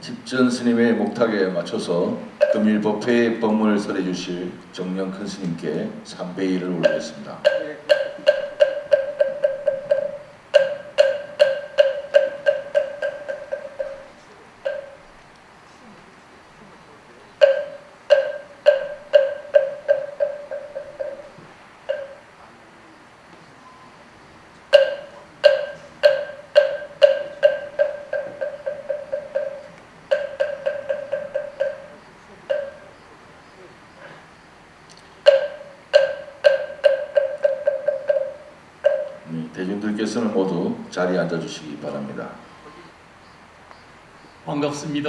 집전 스님의 목탁에 맞춰서 금일 법회의 법문을 설해 주실 정령 큰 스님께 삼배일을 올리겠습니다. 대중들께서는 모두 자리에 앉아주시기 바랍니다. 반갑습니다.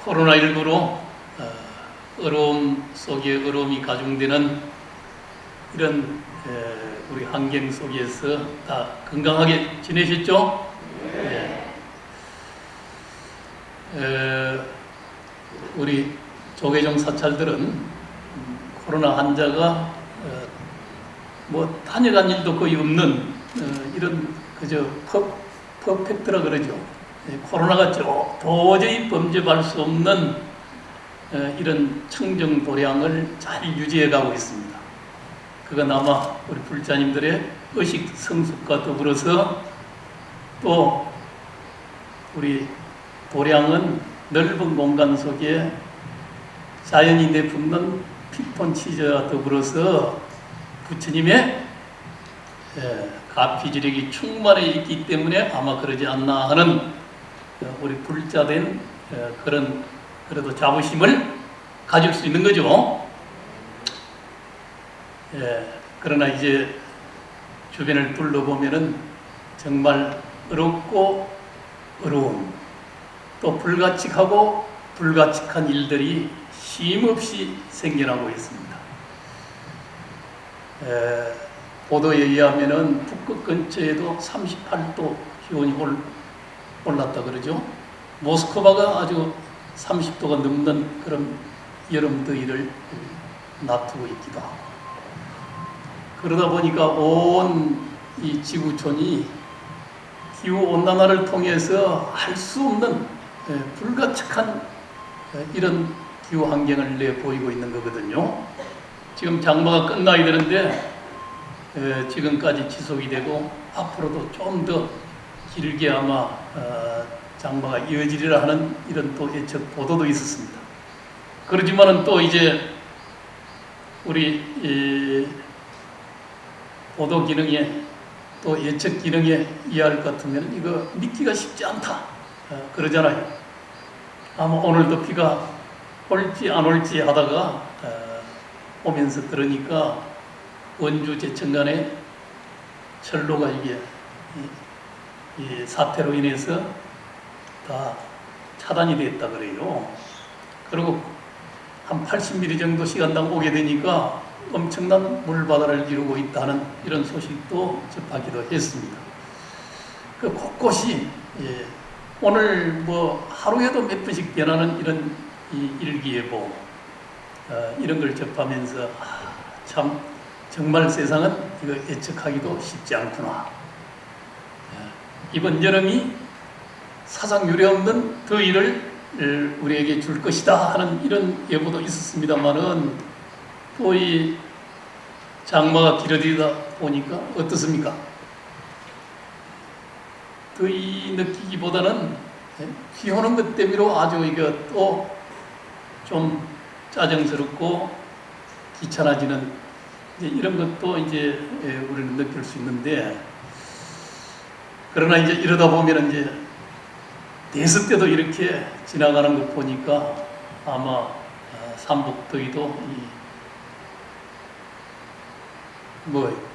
코로나19로 어려움 속에 어려움이 가중되는 이런 우리 환경 속에서 다 건강하게 지내셨죠? 네. 우리 조계종 사찰들은 코로나 환자가 뭐 다녀간 일도 거의 없는 이런 그저 퍼펙트라 그러죠. 코로나가 도저히 범접할 수 없는 이런 청정 도량을 잘 유지해 가고 있습니다. 그건 아마 우리 불자님들의 의식 성숙과 더불어서 또 우리 도량은 넓은 공간 속에 자연이 내뿜는 피톤 치즈와 더불어서 부처님의 가피지력이 충만해 있기 때문에 아마 그러지 않나 하는 우리 불자된 그런 그래도 자부심을 가질 수 있는 거죠. 그러나 이제 주변을 둘러보면은 정말 어렵고 어려움, 또 불가칙하고 불가칙한 일들이 쉼없이 생겨나고 있습니다. 보도에 의하면은 북극 근처에도 38도 기온이 올랐다 그러죠. 모스크바가 아주 30도가 넘는 그런 여름 더위를 놔두고 있기도 하고, 그러다 보니까 온 이 지구촌이 기후 온난화를 통해서 할 수 없는 불가측한 이런 기후 환경을 내보이고 있는 거거든요. 지금 장마가 끝나야 되는데 지금까지 지속이 되고 앞으로도 좀 더 길게 아마 장마가 이어지리라 하는 이런 또 예측 보도도 있었습니다. 그렇지만은 또 이제 우리 보도 기능에 또 예측 기능에 의할 것 같으면 이거 믿기가 쉽지 않다 그러잖아요. 아마 오늘도 비가 올지 안 올지 하다가 오면서 들으니까 원주 제천 간에 철로가 이게 이 사태로 인해서 다 차단이 됐다 그래요. 그리고 한 80mm 정도 시간당 오게 되니까 엄청난 물바다를 이루고 있다는 이런 소식도 접하기도 했습니다. 그 곳곳이 오늘 뭐 하루에도 몇 분씩 변하는 이런 이 일기예보 이런 걸 접하면서 참 정말 세상은 이거 예측하기도 쉽지 않구나. 이번 여름이 사상 유례 없는 더위를 우리에게 줄 것이다 하는 이런 예보도 있었습니다만은 또 이 장마가 길어지다 보니까 어떻습니까? 더위 느끼기보다는 비 오는 것 때문에 아주 이거 또 좀 짜증스럽고 귀찮아지는 이런 것도 이제 우리는 느낄 수 있는데, 그러나 이제 이러다 보면 이제 대수 때도 이렇게 지나가는 거 보니까 아마 삼복더위도 뭐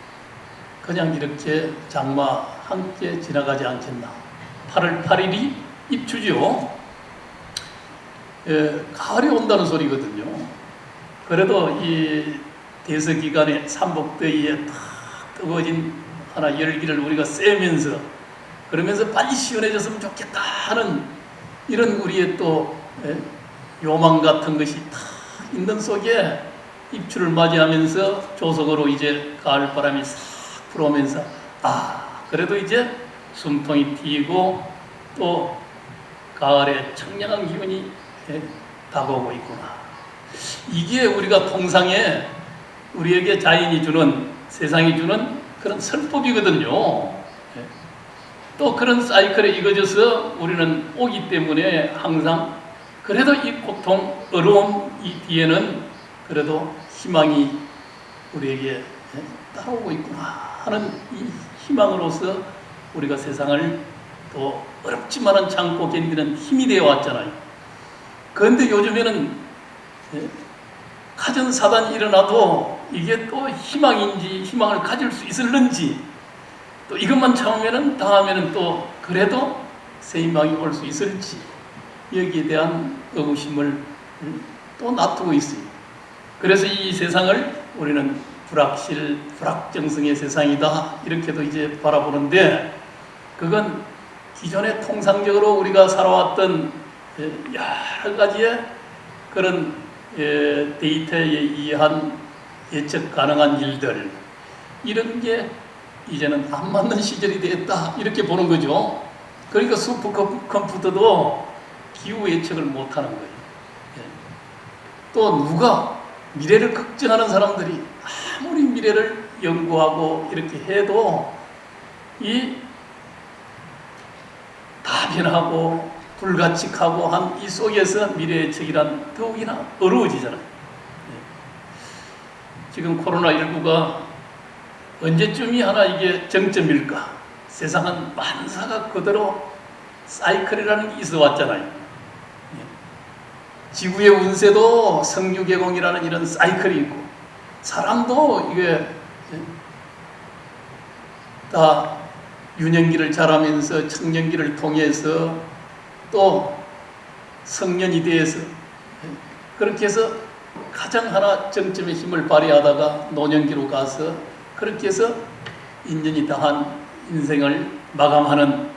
그냥 이렇게 장마 함께 지나가지 않겠나. 8월 8일이 입추죠. 가을이 온다는 소리거든요. 그래도 이 대서 기간에 삼복더위에 탁 뜨거워진 하나 열기를 우리가 쐬면서 그러면서 빨리 시원해졌으면 좋겠다 하는 이런 우리의 또 요망 같은 것이 탁 있는 속에 입추를 맞이하면서 조속으로 이제 가을 바람이 싹 풀어오면서 그래도 이제 숨통이 트이고 또 가을에 청량한 기운이 다가오고 있구나. 이게 우리가 통상에 우리에게 자연이 주는, 세상이 주는 그런 설법이거든요. 또 그런 사이클에 이어져서 우리는 오기 때문에 항상 그래도 이 고통, 어려움 이 뒤에는 그래도 희망이 우리에게 따라오고 있구나 하는 이 희망으로서 우리가 세상을 또 어렵지만은 참고 견디는 힘이 되어 왔잖아요. 그런데 요즘에는 가전사단이 일어나도 이게 또 희망인지, 희망을 가질 수 있을는지, 또 이것만 참으면은 다음에는 또 그래도 새 희망이 올 수 있을지, 여기에 대한 의구심을 또 놔두고 있어요. 그래서 이 세상을 우리는 불확실, 불확정성의 세상이다 이렇게도 이제 바라보는데, 그건 기존에 통상적으로 우리가 살아왔던 여러 가지의 그런 데이터에 의한 예측 가능한 일들, 이런 게 이제는 안 맞는 시절이 되었다 이렇게 보는 거죠. 그러니까 슈퍼컴퓨터도 기후 예측을 못하는 거예요. 또 누가 미래를 걱정하는 사람들이 아무리 미래를 연구하고 이렇게 해도 이 다변하고 불가칙하고 한 이 속에서 미래 예측이란 더욱이나 어려워지잖아요. 지금 코로나19가 언제쯤이 하나 이게 정점일까? 세상은 만사가 그대로 사이클이라는 게 있어 왔잖아요. 지구의 운세도 성류개공이라는 이런 사이클이 있고, 사람도 이게 다 유년기를 자라면서 청년기를 통해서 또 성년이 돼서 그렇게 해서 가장 하나 정점의 힘을 발휘하다가 노년기로 가서 그렇게 해서 인연이 다한 인생을 마감하는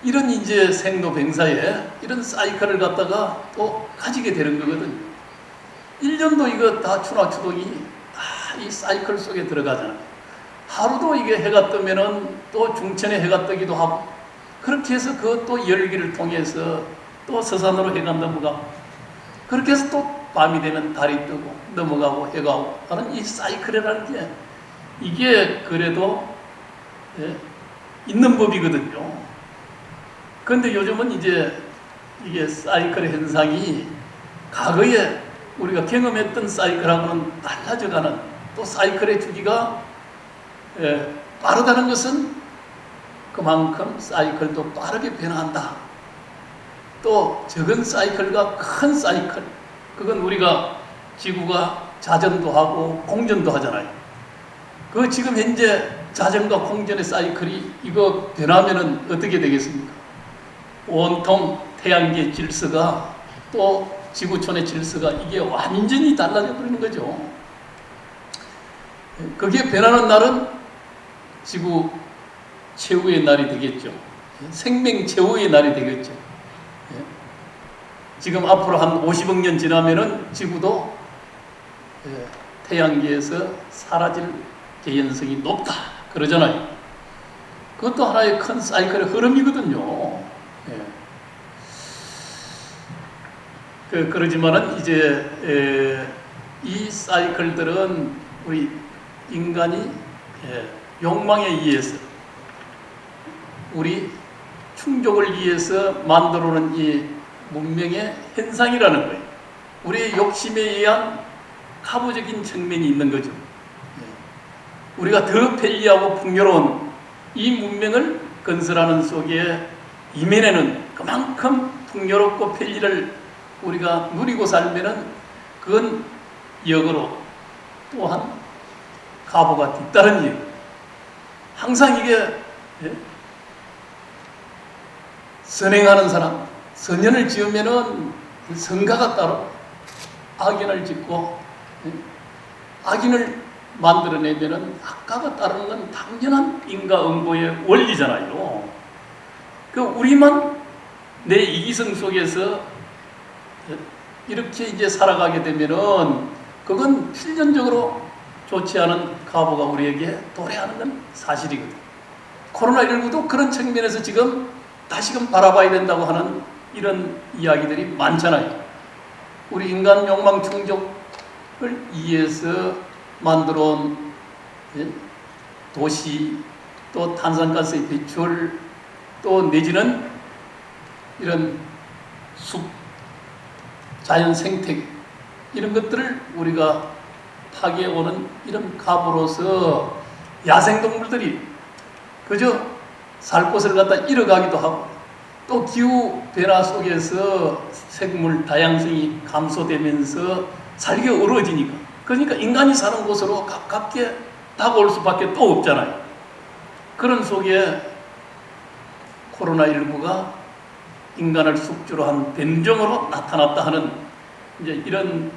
이런 이제 생로병사에 이런 사이클을 갖다가 또 가지게 되는 거거든요. 1년도 이거 다 추나추동이 다 이 사이클 속에 들어가잖아요. 하루도 이게 해가 뜨면은 또 중천에 해가 뜨기도 하고, 그렇게 해서 그것도 열기를 통해서 또 서산으로 해가 넘어가고, 그렇게 해서 또 밤이 되면 달이 뜨고 넘어가고 해가 오고 하는 이 사이클이라는 게 이게 그래도 있는 법이거든요. 그런데 요즘은 이제 이게 사이클 현상이 과거에 우리가 경험했던 사이클하고는 달라져가는, 또 사이클의 주기가 빠르다는 것은 그만큼 사이클도 빠르게 변화한다. 또 적은 사이클과 큰 사이클, 그건 우리가 지구가 자전도 하고 공전도 하잖아요. 그 지금 현재 자전과 공전의 사이클이 이거 변하면은 어떻게 되겠습니까? 온통 태양계 질서가 또 지구촌의 질서가 이게 완전히 달라져 버리는 거죠. 그게 변하는 날은 지구 최후의 날이 되겠죠. 생명 최후의 날이 되겠죠. 지금 앞으로 한 50억 년 지나면은 지구도 태양계에서 사라질 개연성이 높다 그러잖아요. 그것도 하나의 큰 사이클의 흐름이거든요. 그러지만은 이제 이 사이클들은 우리 인간이 욕망에 의해서, 우리 충족을 위해서 만들어놓은 이 문명의 현상이라는 거예요. 우리의 욕심에 의한 가부적인 측면이 있는 거죠. 우리가 더 편리하고 풍요로운 이 문명을 건설하는 속에 이면에는 그만큼 풍요롭고 편리를 우리가 누리고 살면은 그건 역으로 또한 가부가 뒤따른 일. 항상 이게 선행하는 사람, 선연을 지으면은 성가가 따로 악인을 짓고 악인을 만들어내면은 악가가 따르는 건 당연한 인과응보의 원리잖아요. 그 우리만 내 이기성 속에서 이렇게 이제 살아가게 되면은 그건 필연적으로 좋지 않은 가보가 우리에게 도래하는 건 사실이거든. 코로나19도 그런 측면에서 지금 다시금 바라봐야 된다고 하는 이런 이야기들이 많잖아요. 우리 인간 욕망 충족을 위해서 만들어 온 도시, 또 탄산가스의 배출, 또 내지는 이런 숲, 자연 생태 이런 것들을 우리가 파괴해오는 이런 가부로서 야생동물들이 그저 살 곳을 갖다 잃어가기도 하고, 또 기후 변화 속에서 생물 다양성이 감소되면서 살기가 어려워지니까, 그러니까 인간이 사는 곳으로 가깝게 다가올 수밖에 또 없잖아요. 그런 속에 코로나19가 인간을 숙주로 한 변종으로 나타났다 하는 이제 이런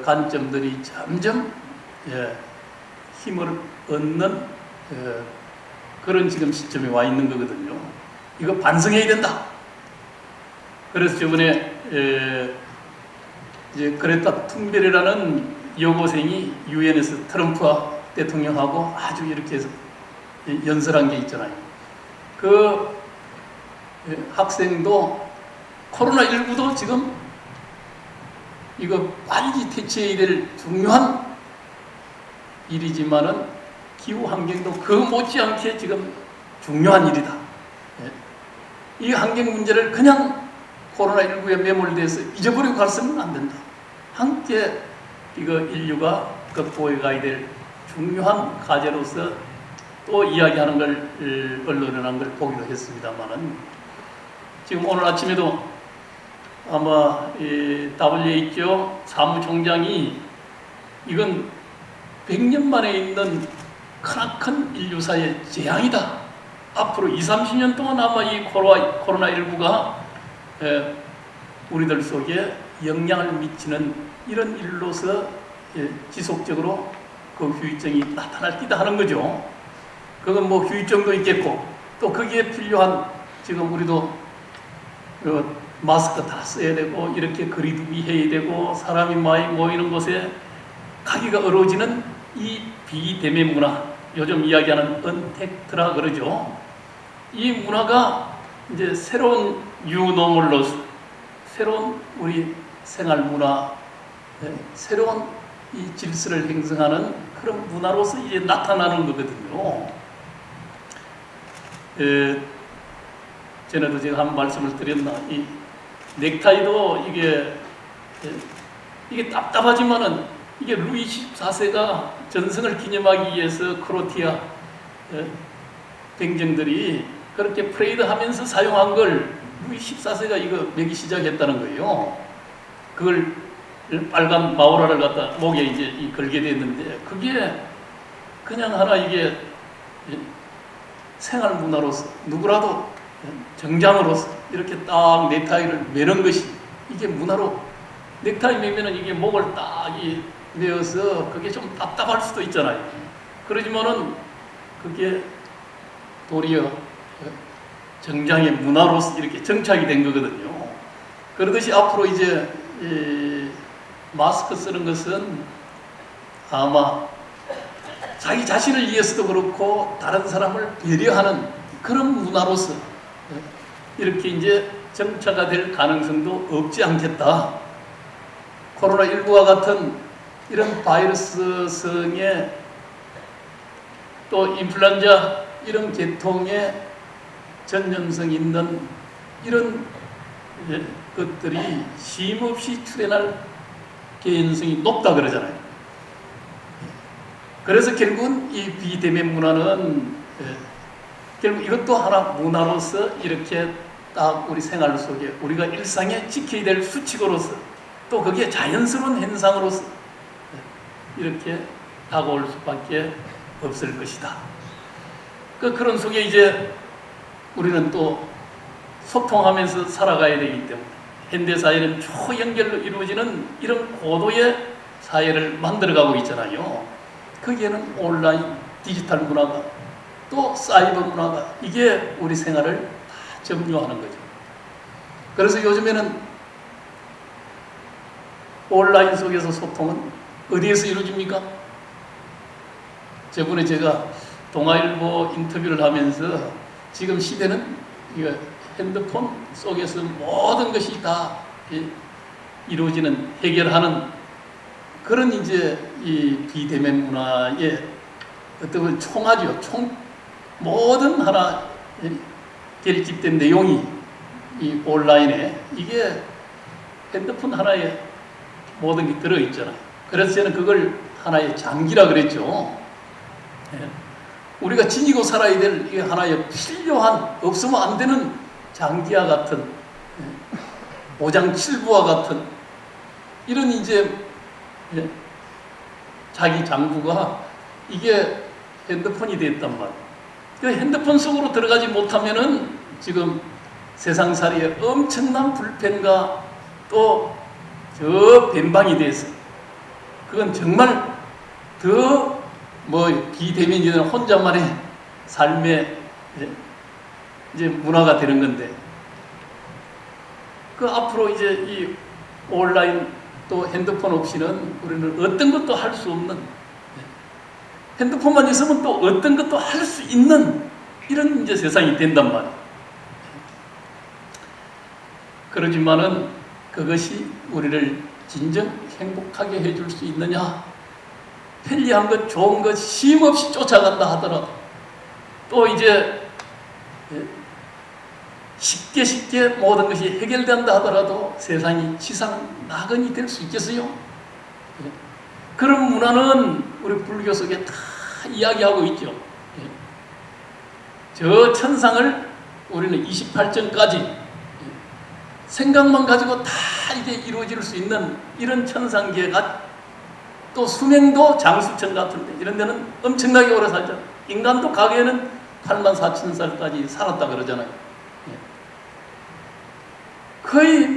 관점들이 점점 힘을 얻는 그런 지금 시점에 와 있는 거거든요. 이거 반성해야 된다. 그래서 저번에 이제 그레타 툰베르라는 여고생이 유엔에서 트럼프 대통령하고 아주 이렇게 해서 연설한 게 있잖아요. 그 학생도 코로나19도 지금 이거 빨리 대처해야 될 중요한 일이지만은 기후 환경도 그 못지않게 지금 중요한 일이다. 이 환경 문제를 그냥 코로나19에 매몰돼서 잊어버리고 가서는 안 된다. 함께 이거 인류가 극복해 가야 될 중요한 과제로서 또 이야기하는 걸 언론에 난 걸 보기도 했습니다만은, 지금 오늘 아침에도 아마 WHO 사무총장이 이건 100년 만에 있는 크나큰 인류사의 재앙이다. 앞으로 20-30년 동안 아마 이 코로나19가 우리들 속에 영향을 미치는 이런 일로서 지속적으로 그 후유증이 나타날 기다 하는 거죠. 그건 뭐 후유증도 있겠고, 또 거기에 필요한 지금 우리도 마스크 다 써야 되고, 이렇게 거리두기 해야 되고, 사람이 많이 모이는 곳에 가기가 어려워지는 이 비대면 문화, 요즘 이야기하는 언택트라 그러죠. 이 문화가 이제 새로운 뉴노멀로서 새로운 우리 생활 문화, 새로운 이 질서를 형성하는 그런 문화로서 이제 나타나는 거거든요. 전에도 제가 한 말씀을 드렸나, 이 넥타이도 이게 답답하지만은, 이게 루이 14세가 전승을 기념하기 위해서 크로티아 병정들이 그렇게 프레이드 하면서 사용한 걸 루이 14세가 이거 매기 시작했다는 거예요. 그걸 빨간 마오라를 갖다 목에 이제 걸게 됐는데, 그게 그냥 하나 이게 생활 문화로서 누구라도 정장으로서 이렇게 딱 넥타이를 매는 것이, 이게 문화로 넥타이 매면은 이게 목을 딱 매어서 그게 좀 답답할 수도 있잖아요. 그러지만은 그게 도리어 정장의 문화로서 이렇게 정착이 된 거거든요. 그러듯이 앞으로 이제 마스크 쓰는 것은 아마 자기 자신을 위해서도 그렇고 다른 사람을 배려하는 그런 문화로서 이렇게 이제 정착이 될 가능성도 없지 않겠다. 코로나19와 같은 이런 바이러스성의, 또 인플루엔자 이런 계통의 전염성 있는 이런 것들이 쉼없이 출현할 개연성이 높다 그러잖아요. 그래서 결국은 이 비대면 문화는 결국 이것도 하나 문화로서 이렇게 딱 우리 생활 속에 우리가 일상에 지켜야 될 수칙으로서, 또 그게 자연스러운 현상으로서 이렇게 다가올 수밖에 없을 것이다. 그런 속에 이제 우리는 또 소통하면서 살아가야 되기 때문에 현대사회는 초연결로 이루어지는 이런 고도의 사회를 만들어가고 있잖아요. 거기에는 온라인 디지털 문화가, 또 사이버 문화가, 이게 우리 생활을 다 점유하는 거죠. 그래서 요즘에는 온라인 속에서 소통은 어디에서 이루어집니까? 저번에 제가 동아일보 인터뷰를 하면서 지금 시대는 이거 핸드폰 속에서 모든 것이 다 이루어지는, 해결하는 그런 이제 이 비대면 문화의 어떤 걸 총하죠. 모든 하나 결집된 내용이 이 온라인에 이게 핸드폰 하나에 모든 게 들어있잖아요. 그래서 저는 그걸 하나의 장기라 그랬죠. 예. 우리가 지니고 살아야 될 이게 하나의 필요한, 없으면 안 되는 장기와 같은, 예. 오장칠부와 같은 이런 이제, 예. 자기 장부가 이게 핸드폰이 됐단 말이에요. 그 핸드폰 속으로 들어가지 못하면은 지금 세상살이에 엄청난 불편과 또 저 변방이 돼서 그건 정말 더 비대면이든 혼자만의 삶의 이제 문화가 되는 건데, 그 앞으로 이제 이 온라인 또 핸드폰 없이는 우리는 어떤 것도 할 수 없는, 핸드폰만 있으면 또 어떤 것도 할 수 있는 이런 이제 세상이 된단 말이에요. 그러지만은 그것이 우리를 진정 행복하게 해줄 수 있느냐? 편리한 것, 좋은 것, 쉼없이 쫓아간다 하더라도 또 이제 쉽게 모든 것이 해결된다 하더라도 세상이 지상 낙원이 될 수 있겠어요? 그런 문화는 우리 불교 속에 다 이야기하고 있죠. 저 천상을 우리는 28정까지 생각만 가지고 다 이제 이루어질 수 있는 이런 천상계가, 또 수명도 장수천 같은데 이런 데는 엄청나게 오래 살잖아요. 인간도 과거에는 84,000살까지 살았다 그러잖아요. 거의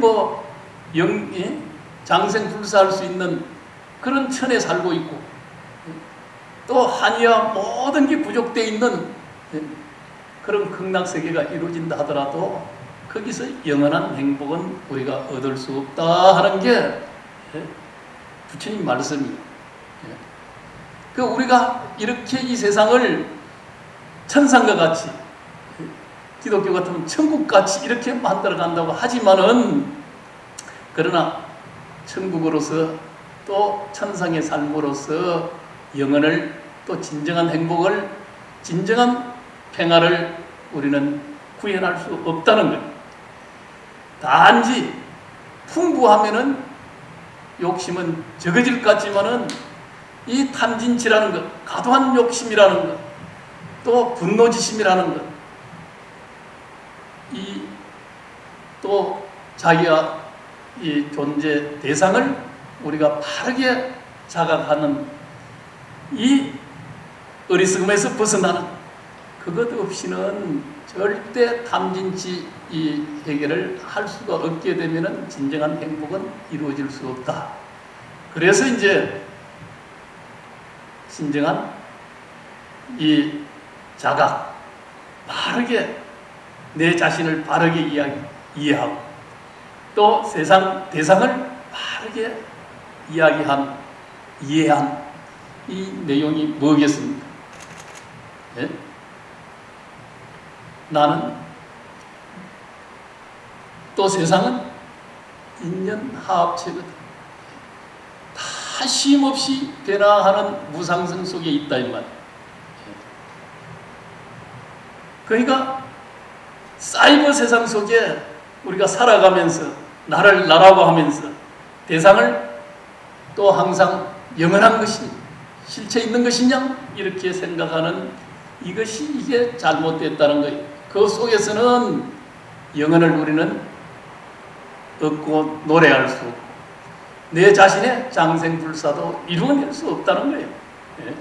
장생불사할 수 있는 그런 천에 살고 있고, 또 한이와 모든 게 부족되어 있는 그런 극락세계가 이루어진다 하더라도 거기서 영원한 행복은 우리가 얻을 수 없다 하는 게 부처님 말씀이에요. 그 우리가 이렇게 이 세상을 천상과 같이, 기독교 같으면 천국같이 이렇게 만들어 간다고 하지만은, 그러나 천국으로서 또 천상의 삶으로서 영혼을, 또 진정한 행복을, 진정한 평화를 우리는 구현할 수 없다는 거예요. 단지 풍부하면은 욕심은 적어질 것 같지만은 이 탐진치라는 것, 과도한 욕심이라는 것, 또 분노지심이라는 것, 또 자기가 이 존재 대상을 우리가 바르게 자각하는 이 어리석음에서 벗어나는 그것 없이는 절대 탐진치 이 해결을 할 수가 없게 되면은 진정한 행복은 이루어질 수 없다. 그래서 이제 진정한 이 자각, 바르게 내 자신을 바르게 이해하고 또 세상 대상을 바르게 이해한 이 내용이 뭐겠습니까? 네? 나는 또 세상은 인연하합체거든. 다 쉼없이 변화하는 무상성 속에 있다 이 말. 그러니까 사이버 세상 속에 우리가 살아가면서 나를 나라고 하면서 대상을 또 항상 영원한 것이 실체 있는 것이냐 이렇게 생각하는 이것이 이게 잘못됐다는 거예요. 그 속에서는 영혼을 우리는 얻고 노래할 수 없고 내 자신의 장생불사도 이루어낼 수 없다는 거예요. 예.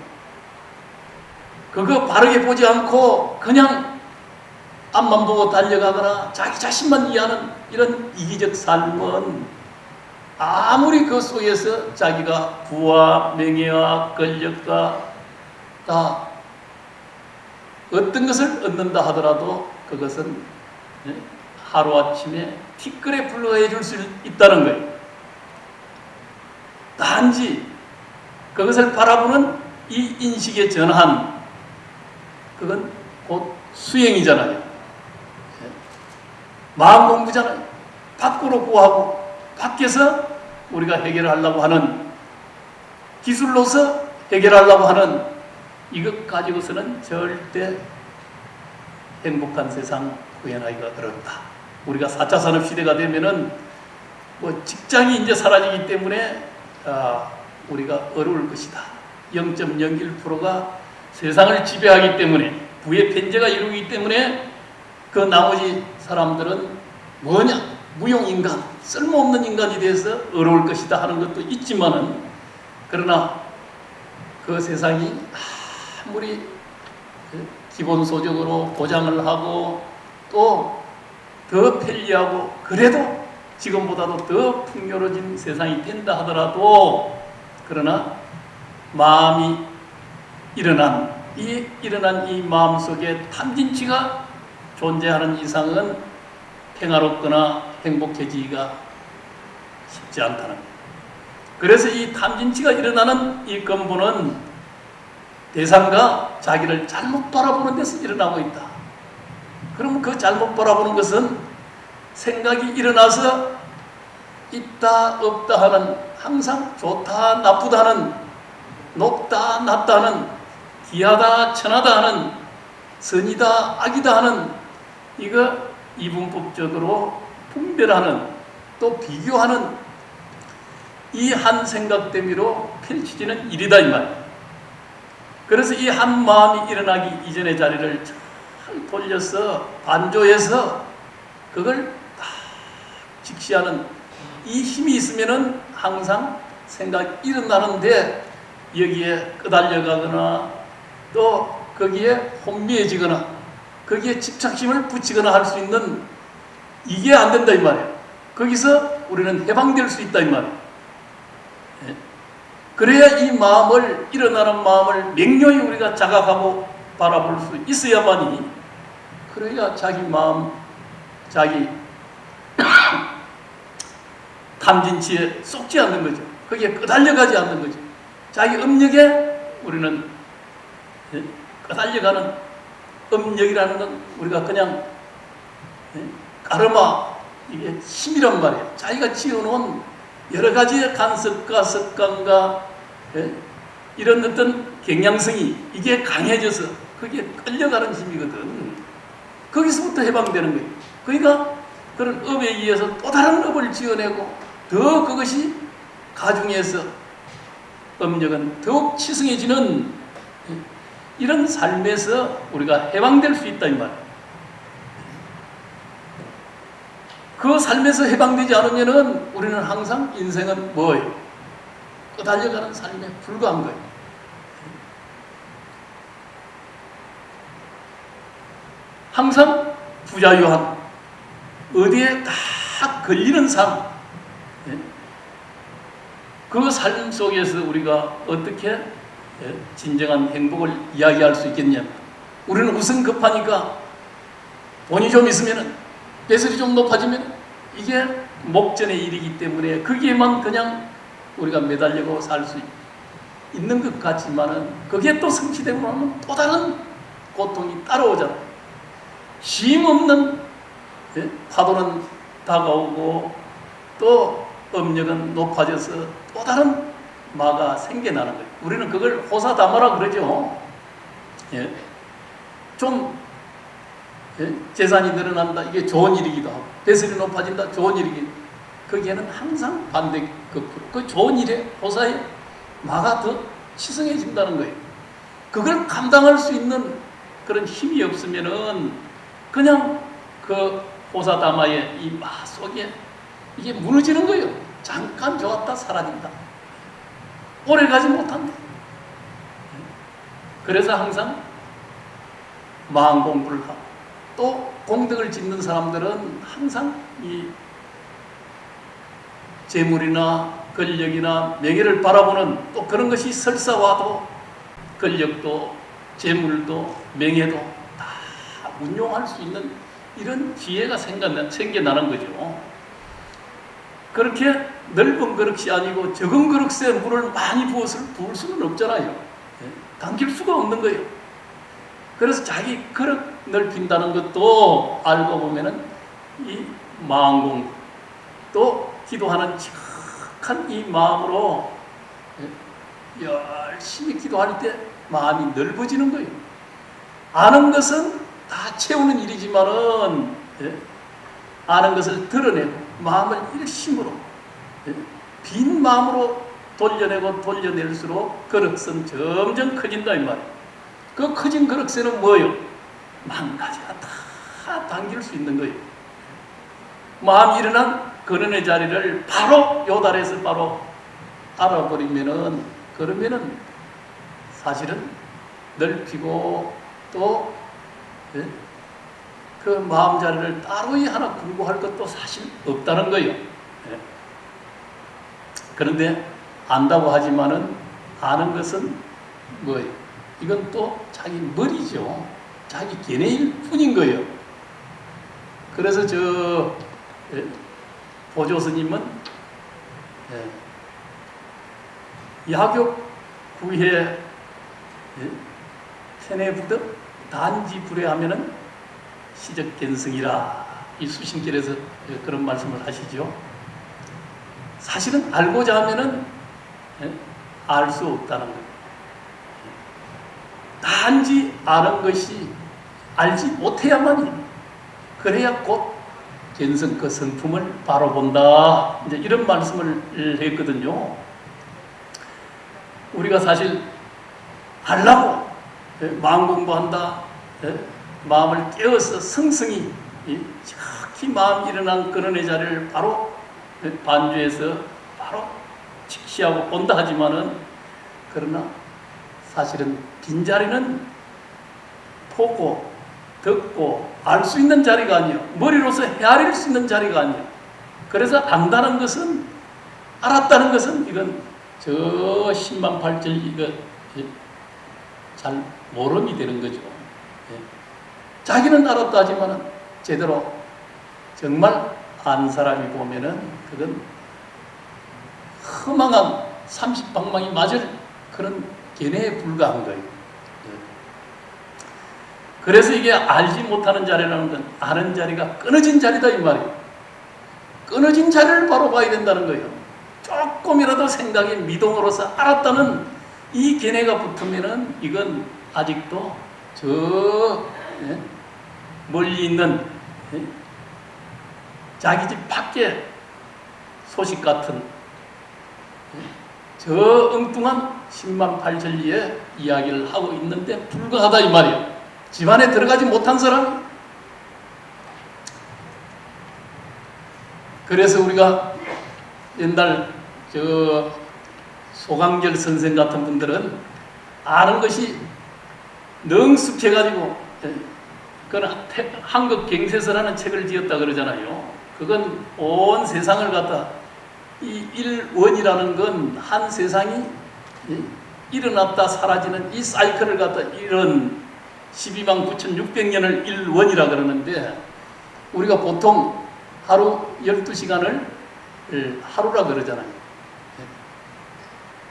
그거 바르게 보지 않고 그냥 앞만 보고 달려가거나 자기 자신만 이해하는 이런 이기적 삶은 아무리 그 속에서 자기가 부와 명예와 권력과 다 어떤 것을 얻는다 하더라도 그것은 하루아침에 티끌에 불과해 줄 수 있다는 거예요. 단지 그것을 바라보는 이 인식의 전환, 그건 곧 수행이잖아요. 예. 마음 공부잖아요. 밖으로 구하고 밖에서 우리가 해결하려고 하는, 기술로서 해결하려고 하는 이것 가지고서는 절대 행복한 세상 구현하기가 어렵다. 우리가 4차 산업 시대가 되면은 뭐 직장이 이제 사라지기 때문에 우리가 어려울 것이다. 0.01%가 세상을 지배하기 때문에, 부의 편제가 이루기 때문에 그 나머지 사람들은 뭐냐? 무용인간, 쓸모없는 인간이 돼서 어려울 것이다 하는 것도 있지만은, 그러나 그 세상이 아무리 기본소득으로 보장을 하고 또 더 편리하고 그래도 지금보다도 더 풍요로워진 세상이 된다 하더라도, 그러나 마음이 일어난 이 마음 속에 탐진치가 존재하는 이상은 평화롭거나 행복해지기가 쉽지 않다는 거예요. 그래서 이 탐진치가 일어나는 이 근본은 대상과 자기를 잘못 바라보는 데서 일어나고 있다. 그러면 그 잘못 바라보는 것은 생각이 일어나서 있다 없다 하는, 항상 좋다 나쁘다 하는, 높다 낮다 하는, 기하다 천하다 하는, 선이다 악이다 하는, 이거 이분법적으로 분별하는, 또 비교하는 이 한 생각 대미로 펼쳐지는 일이다 이 말이에요. 그래서 이 한 마음이 일어나기 이전의 자리를 잘 돌려서 반조해서 그걸 다 직시하는 이 힘이 있으면은 항상 생각이 일어나는데, 여기에 끄달려가거나 또 거기에 혼미해지거나 거기에 집착심을 붙이거나 할 수 있는, 이게 안 된다 이 말이에요. 거기서 우리는 해방될 수 있다 이 말이에요. 예? 그래야 이 마음을, 일어나는 마음을 명료히 우리가 자각하고 바라볼 수 있어야만이, 그래야 자기 마음, 자기 탐진치에 쏙지 않는 거죠. 거기에 끄달려가지 않는 거죠. 자기 음력에 우리는 끄달려가는, 음력이라는 건 우리가 그냥 까르마, 이게 힘이란 말이에요. 자기가 지어놓은 여러 가지의 간섭과 습관과 이런 어떤 경향성이 이게 강해져서 거기에 끌려가는 힘이거든. 거기서부터 해방되는 거예요. 그러니까 그런 업에 의해서 또 다른 업을 지어내고 더 그것이 가중해서 음력은 더욱 치승해지는 이런 삶에서 우리가 해방될 수 있다 이 말이에요. 그 삶에서 해방되지 않으면은 우리는 항상 인생은 뭐예요? 끄달려가는 삶에 불과한 거예요. 항상 부자유한, 어디에 딱 걸리는 삶, 그 삶 속에서 우리가 어떻게 진정한 행복을 이야기할 수 있겠냐. 우리는 우선 급하니까 돈이 좀 있으면, 배설이 좀 높아지면 이게 목전의 일이기 때문에 거기에만 그냥 우리가 매달리고 살 수 있는 것 같지만은, 그게 또 성취되고 나면 또 다른 고통이 따라오잖아요. 쉼없는 파도는 다가오고 또 음력은 높아져서 또 다른 마가 생겨나는 거예요. 우리는 그걸 호사다마라 그러죠. 예. 좀 재산이 늘어난다, 이게 좋은 일이기도 하고, 배설이 높아진다, 좋은 일이기도 하고, 거기에는 항상 반대 거꾸로 그 좋은 일에, 호사에 마가 더 치성해진다는 거예요. 그걸 감당할 수 있는 그런 힘이 없으면은 그냥 그 호사다마의 이 마 속에 이게 무너지는 거예요. 잠깐 좋았다 사라진다. 오래 가지 못한다. 그래서 항상 마음 공부를 하고, 또 공덕을 짓는 사람들은 항상 이 재물이나 권력이나 명예를 바라보는, 또 그런 것이 설사와도 권력도 재물도 명예도 다 운용할 수 있는 이런 기회가 생겨나는 거죠. 그렇게 넓은 그릇이 아니고 적은 그릇에 물을 많이 부을 수는 없잖아요. 당길 수가 없는 거예요. 그래서 자기 그릇 넓힌다는 것도 알고 보면은 이 마음공, 또 기도하는 지극한 이 마음으로 열심히 기도할 때 마음이 넓어지는 거예요. 아는 것은 다 채우는 일이지만은 아는 것을 드러내고 마음을 일심으로 빈 마음으로 돌려내고 돌려낼수록 그릇은 점점 커진다 이 말이에요. 그 커진 그릇에는 뭐예요? 만 가지가 다 담길 수 있는 거예요. 마음이 일어난 근원의 자리를 바로 요달에서 바로 알아버리면은, 그러면은 사실은 넓히고 또 그 마음 자리를 따로이 하나 공부할 것도 사실 없다는 거예요. 그런데 안다고 하지만은 아는 것은 뭐예요? 이건 또 자기 머리죠. 자기 견해일 뿐인 거예요. 그래서 보조 스님은 야격 구해 세뇌부득 단지 불회하면은 시적견성이라, 이 수신길에서 그런 말씀을 하시죠. 사실은 알고자 하면은 알 수 없다는 거예요. 단지 아는 것이 알지 못해야만이, 그래야 곧 견성 그 성품을 바로 본다, 이제 이런 말씀을 했거든요. 우리가 사실 알라고 마음 공부한다, 마음을 깨워서 성성이 정확히 마음 일어난 근원의 자리를 바로 반주해서 바로 직시하고 본다 하지만은, 그러나 사실은 빈자리는 보고 듣고 알 수 있는 자리가 아니에요. 머리로서 헤아릴 수 있는 자리가 아니에요. 그래서 안다는 것은, 알았다는 것은 이건 저 신만팔절 이거 잘 모름이 되는 거죠. 자기는 알았다 하지만은 제대로 정말 안 사람이 보면은 그건 허망한 30방망이 맞을 그런 견해에 불과한 거예요. 그래서 이게 알지 못하는 자리라는 건 아는 자리가 끊어진 자리다 이 말이에요. 끊어진 자리를 바로 봐야 된다는 거예요. 조금이라도 생각이 미동으로서 알았다는 이 견해가 붙으면은 이건 아직도 멀리 있는 자기 집 밖에 소식 같은 저 엉뚱한 10만 8천리의 이야기를 하고 있는데 불과하다 이 말이에요. 집안에 들어가지 못한 사람. 그래서 우리가 옛날 소강결 선생 같은 분들은 아는 것이 능숙해가지고 그건 한국경세서라는 책을 지었다 그러잖아요. 그건 온 세상을 갖다, 이 일원이라는 건 한 세상이 일어났다 사라지는 이 사이클을 갖다 이런 12만 9,600년을 일원이라 그러는데, 우리가 보통 하루 12시간을 하루라 그러잖아요.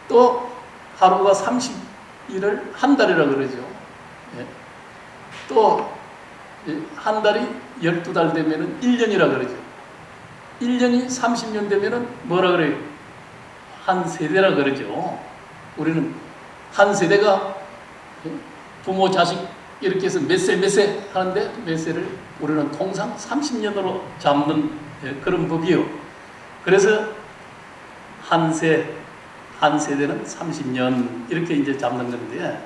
또 하루가 30일을 한 달이라 그러죠. 또 한 달이 12달 되면은 1년이라 그러죠. 1년이 30년 되면은 뭐라 그래요? 한 세대라 그러죠. 우리는 한 세대가 부모 자식 이렇게 해서 몇 세 하는데 몇 세를 우리는 통상 30년으로 잡는 그런 법이요. 그래서 한 세대는 30년 이렇게 이제 잡는 건데,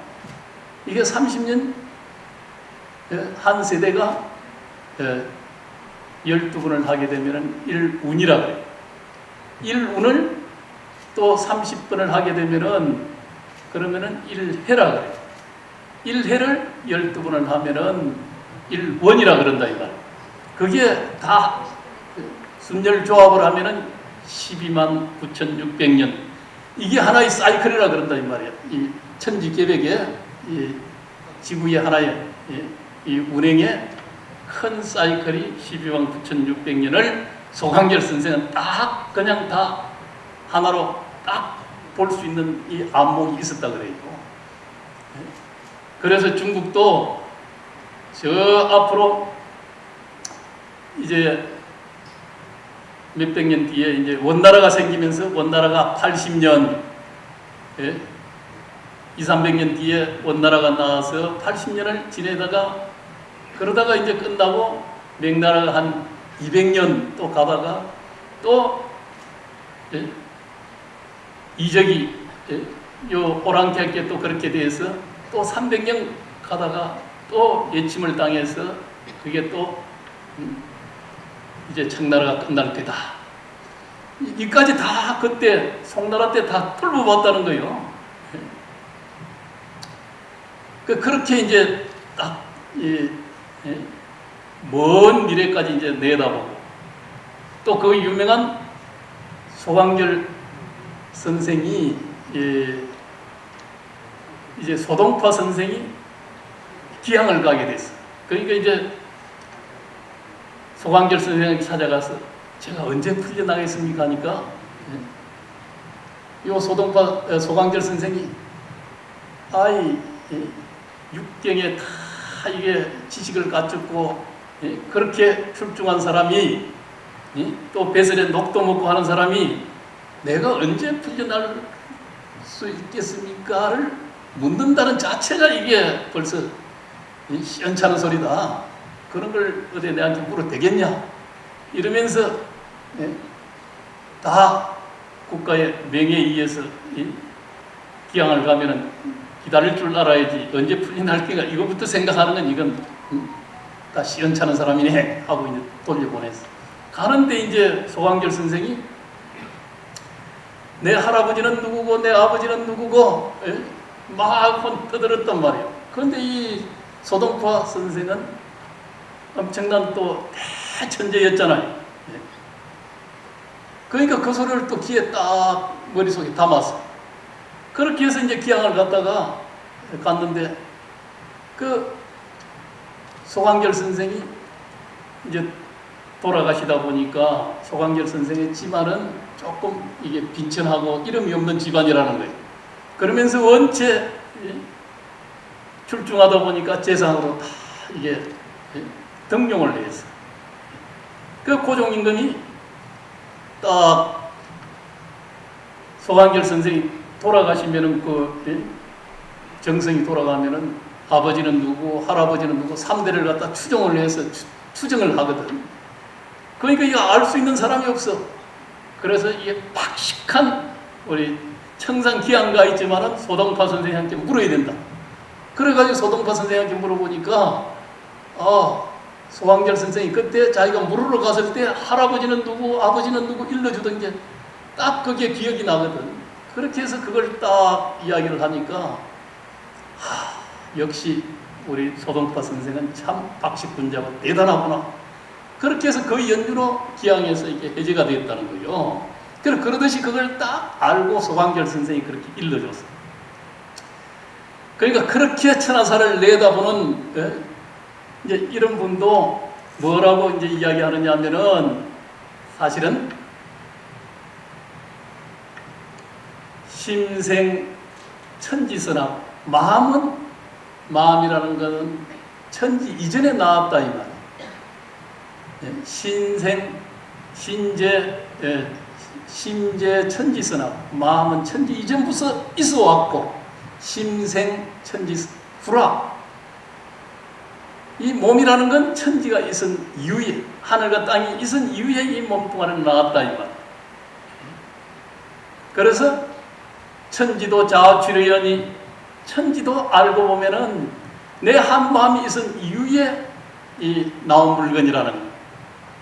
이게 30년 한 세대가 12분을 하게 되면은 1운이라 그래요. 1운을 또 30분을 하게 되면은 그러면은 1해라 그래요. 1해를 12분을 하면은 1원이라 그런다 이 말. 그게 다 순열 조합을 하면은 12만 9,600년. 이게 하나의 사이클이라 그런다 이 말이야. 이 천지계백의 이 지구의 하나의 이 운행의 큰 사이클이 12만 9,600년을 소강결 선생은 딱 그냥 다 하나로 딱 볼 수 있는 이 안목이 있었다 그래요. 그래서 중국도 저 앞으로 이제 몇백 년 뒤에 이제 원나라가 생기면서 원나라가 80년, 2, 300년 뒤에 원나라가 나와서 80년을 지내다가 그러다가 이제 끝나고 명나라가 한 200년 또 가다가 또 이적이 요 오랑캐께 또 그렇게 돼서 또 300년 가다가 또 예침을 당해서 그게 또 이제 청나라가 끝날 때다. 이까지 다 그때 송나라 때 다 풀어봤다는 거예요. 그렇게 이제 딱 먼 미래까지 이제 내다보고 또 그 유명한 소광결 선생이 이제 소동파 선생이 기항을 가게 됐어. 그러니까 이제 소광결 선생을 찾아가서 제가 언제 풀려나겠습니까 하니까 요 소동파 소광결 선생이 육경에 다 이게 지식을 갖췄고 그렇게 출중한 사람이 또 배설에 녹도 먹고 하는 사람이 내가 언제 풀려날 수 있겠습니까를 묻는다는 자체가 이게 벌써 시원찮은 소리다. 그런 걸 어디 내한테 물어도 되겠냐? 이러면서 다 국가의 명예에 의해서 기항을 가면은 기다릴 줄 알아야지 언제 풀려날 때가 이거부터 생각하는 건 이건 다 시원찮은 사람이네 하고 이제 돌려보냈어. 가는데 이제 소광결 선생이 내 할아버지는 누구고 내 아버지는 누구고 막 떠들었단 말이에요. 그런데 이 소동파 선생은 엄청난 또 대천재였잖아요. 그러니까 그 소리를 또 귀에 딱 머릿속에 담았어. 그렇게 해서 이제 기항을 갔는데 그 소광결 선생이 이제 돌아가시다 보니까 소광결 선생의 집안은 조금 이게 빈천하고 이름이 없는 집안이라는 거예요. 그러면서 원체 출중하다 보니까 재상으로 다 이게 등용을 했어. 그 고종임금이 딱 소광결 선생이 돌아가시면은 정성이 돌아가면은 아버지는 누구, 할아버지는 누구, 3대를 갖다 추정을 해서 추정을 하거든. 그러니까 이거 알 수 있는 사람이 없어. 그래서 이게 박식한 우리 청산 기항가 있지만은 소동파 선생님한테 물어야 된다. 그래가지고 소동파 선생님한테 물어보니까 소광결 선생이 그때 자기가 물으러 갔을 때 할아버지는 누구, 아버지는 누구 일러주던 게 딱 그게 기억이 나거든. 그렇게 해서 그걸 딱 이야기를 하니까 역시 우리 소동파 선생은 참 박식군자고 대단하구나. 그렇게 해서 그 연유로 기항에서 이게 해제가 되었다는 거예요. 그러듯이 그걸 딱 알고 소광결 선생이 그렇게 일러줬어. 그러니까 그렇게 천하사를 내다보는 이제 이런 분도 뭐라고 이제 이야기하느냐 하면은 사실은 심생 천지선악, 마음이라는 것은 천지 이전에 나왔다 이 말이에요. 심재 천지선악, 마음은 천지 이전부터 있어 왔고 심생 천지 후라. 이 몸이라는 건 천지가 있은 이후에, 하늘과 땅이 있은 이후에 이 몸뚱아리는 나왔다 이 말이에요. 그래서 천지도 자취려연이, 천지도 알고 보면은 내 한 마음이 있은 이후에 이 나온 물건이라는 거예요.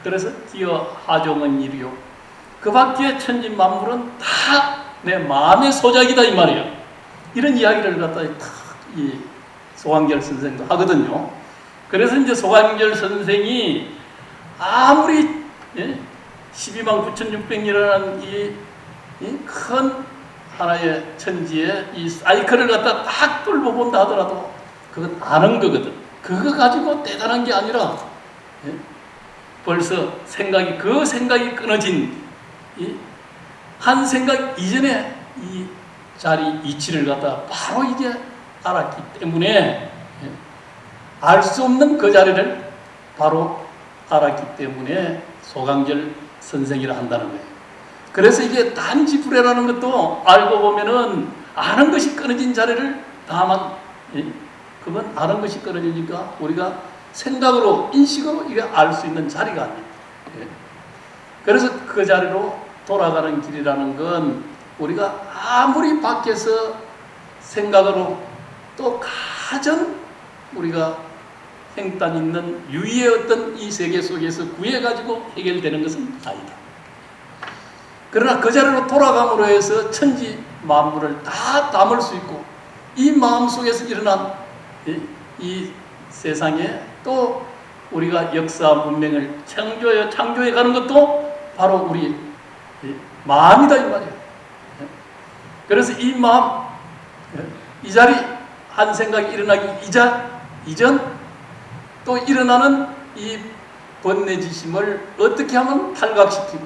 그래서 기어 하종은 일이요. 그 밖에 천지 만물은 다 내 마음의 소작이다 이 말이에요. 이런 이야기를 갖다 이 소광결 선생도 하거든요. 그래서 이제 소광결 선생이 아무리 12만 9,600이라는 이 큰 하나의 천지에 이 사이클을 갖다 딱 뚫어본다 하더라도 그건 아는 거거든. 그거 가지고 대단한 게 아니라 벌써 그 생각이 끊어진 한 생각 이전에 이 자리 이치를 갖다 바로 이게 알았기 때문에 알 수 없는 그 자리를 바로 알았기 때문에 소강절 선생이라 한다는 거예요. 그래서 이게 단지 불회라는 것도 알고 보면은 아는 것이 끊어진 자리를 다만 그건 아는 것이 끊어지니까 우리가 생각으로 인식으로 이게 알 수 있는 자리가 아니에요. 그래서 그 자리로 돌아가는 길이라는 건 우리가 아무리 밖에서 생각으로 또 가전 우리가 행단 있는 유의의 어떤 이 세계 속에서 구해가지고 해결되는 것은 아니다. 그러나 그 자리로 돌아감으로 해서 천지 만물을 다 담을 수 있고 이 마음 속에서 일어난 이 세상에 또 우리가 역사 문명을 창조해 가는 것도 바로 우리 마음이다 이 말이에요. 그래서 이 마음, 이 자리 한 생각이 일어나기 이전 또 일어나는 이 번뇌지심을 어떻게 하면 탈각시키고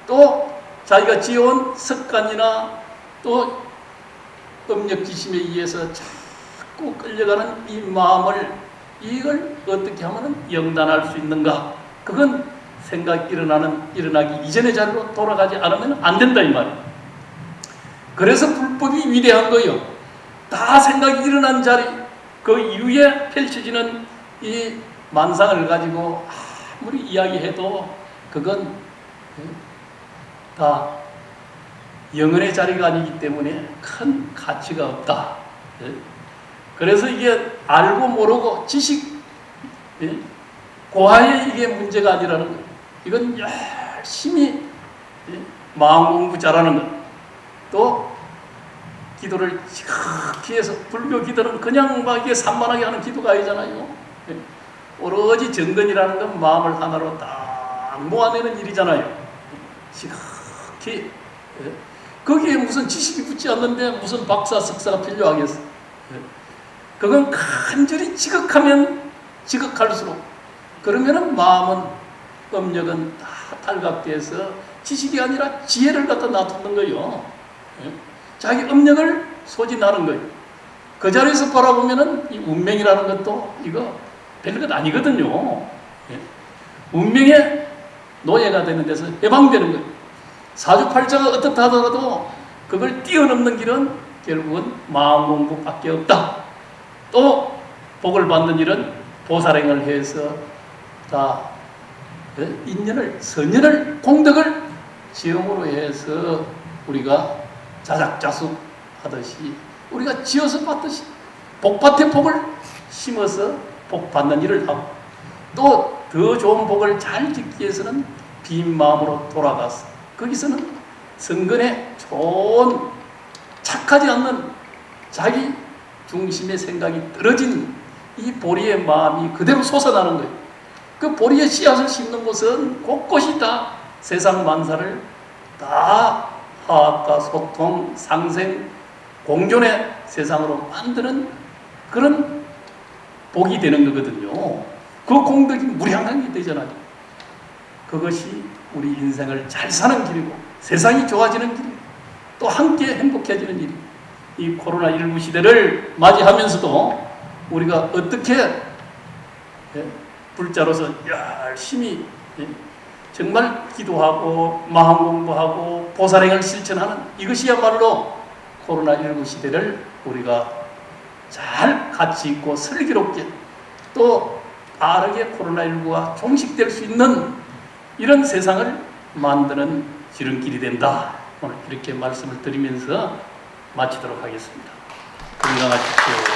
또 자기가 지어온 습관이나 또 음력지심에 의해서 자꾸 끌려가는 이 마음을 이걸 어떻게 하면 영단할 수 있는가? 그건 생각이 일어나기 이전의 자리로 돌아가지 않으면 안 된다 이 말이에요. 그래서 불법이 위대한 거예요. 다 생각이 일어난 자리 그 이후에 펼쳐지는 이 만상을 가지고 아무리 이야기해도 그건 다 영혼의 자리가 아니기 때문에 큰 가치가 없다. 그래서 이게 알고 모르고 지식 고하에 이게 문제가 아니라는 거예요. 이건 열심히 마음 공부 잘하는 것. 또 기도를 지극히 해서 불교 기도는 그냥 막 이게 산만하게 하는 기도가 아니잖아요. 오로지 정근이라는 건 마음을 하나로 딱 모아내는 일이잖아요. 지극히 거기에 무슨 지식이 붙지 않는데 무슨 박사 석사가 필요하겠어. 그건 간절히 지극하면 지극할수록 그러면은 마음은 음력은 다 탈각돼서 지식이 아니라 지혜를 갖다 놔두는 거예요. 자기 음력을 소진하는 거예요. 그 자리에서 바라보면은 이 운명이라는 것도 이거 별것 아니거든요. 운명의 노예가 되는 데서 해방되는 거예요. 사주팔자가 어떻다 하더라도 그걸 뛰어넘는 길은 결국은 마음 공부밖에 없다. 또 복을 받는 일은 보살행을 해서 다 인연을 선연을 공덕을 지음으로 해서 우리가 자작자숙 하듯이 우리가 지어서 받듯이 복밭에 복을 심어서 복 받는 일을 하고 또 더 좋은 복을 잘 짓기 위해서는 빈 마음으로 돌아가서 거기서는 성근에 좋은 착하지 않는 자기 중심의 생각이 떨어진 이 보리의 마음이 그대로 솟아나는 거예요. 그 보리의 씨앗을 심는 곳은 곳곳이 다 세상 만사를 다 화합과 소통, 상생, 공존의 세상으로 만드는 그런 복이 되는 거거든요. 그 공덕이 무량하게 되잖아요. 그것이 우리 인생을 잘 사는 길이고 세상이 좋아지는 길이고 또 함께 행복해지는 일이고 이 코로나19 시대를 맞이하면서도 우리가 어떻게 불자로서 열심히 정말 기도하고 마음 공부하고 보살행을 실천하는 이것이야말로 코로나19 시대를 우리가 잘 가치 있고 슬기롭게 또 빠르게 코로나19가 종식될 수 있는 이런 세상을 만드는 지름길이 된다. 오늘 이렇게 말씀을 드리면서 마치도록 하겠습니다. 건강하십시오.